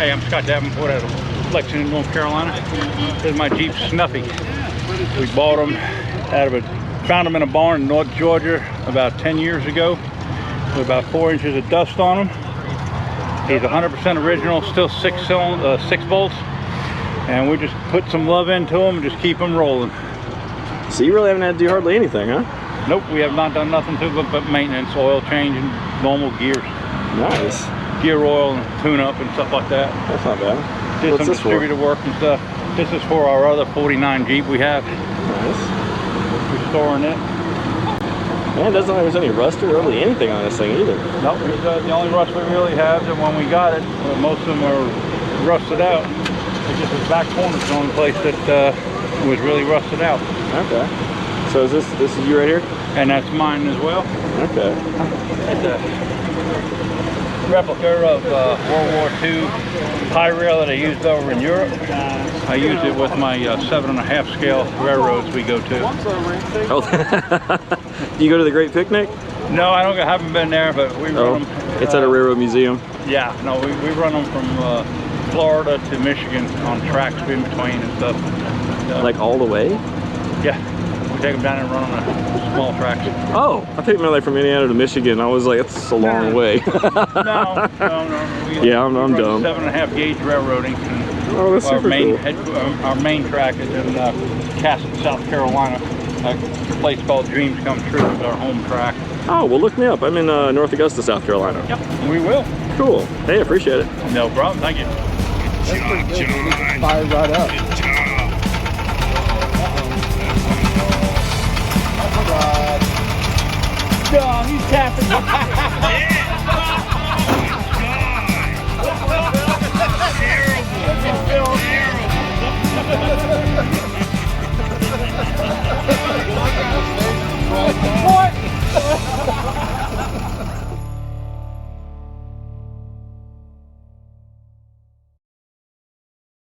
Hey, I'm Scott Davenport out of Lexington, North Carolina. This is my Jeep Snuffy. We bought them found them in a barn in North Georgia about 10 years ago with about 4 inches of dust on him. He's 100% original, still 6 volts, and we just put some love into him and just keep them rolling. So you really haven't had to do hardly anything, huh? Nope, we have not done nothing to it but maintenance, oil change, and normal gears. Nice. Gear oil and tune up and stuff like that. That's not bad. Did What's some this for? distributor work and stuff. This is for our other 49 Jeep we have. Nice. We're storing it. Man, it doesn't look like there's any rust or really anything on this thing either. Nope, the only rust we really have, and when we got it, most of them are rusted out. It's just this back corner is the only place that was really rusted out. Okay. So is this is you right here? And that's mine as well. Okay. It's a replica of World War II high rail that I used over in Europe. I used it with my 7.5 scale railroads we go to. Oh, do you go to the Great Picnic? No, haven't been there, but we run them. It's at a railroad museum. Yeah, no, we run them from Florida to Michigan on tracks in between and stuff. Like all the way? Yeah, we take them down and run on small tracks. Oh, I think like from Indiana to Michigan. I was like, it's a long way. No. Yeah, I'm dumb. 7.5 gauge railroading. Oh, that's super cool. Our main track is in Castle, South Carolina. A place called Dreams Come True is our home track. Oh, well, look me up. I'm in North Augusta, South Carolina. Yep, we will. Cool. Hey, I appreciate it. No problem. Thank you. Good job, John. Fire right up. Good job. No, he's tapping. Yeah.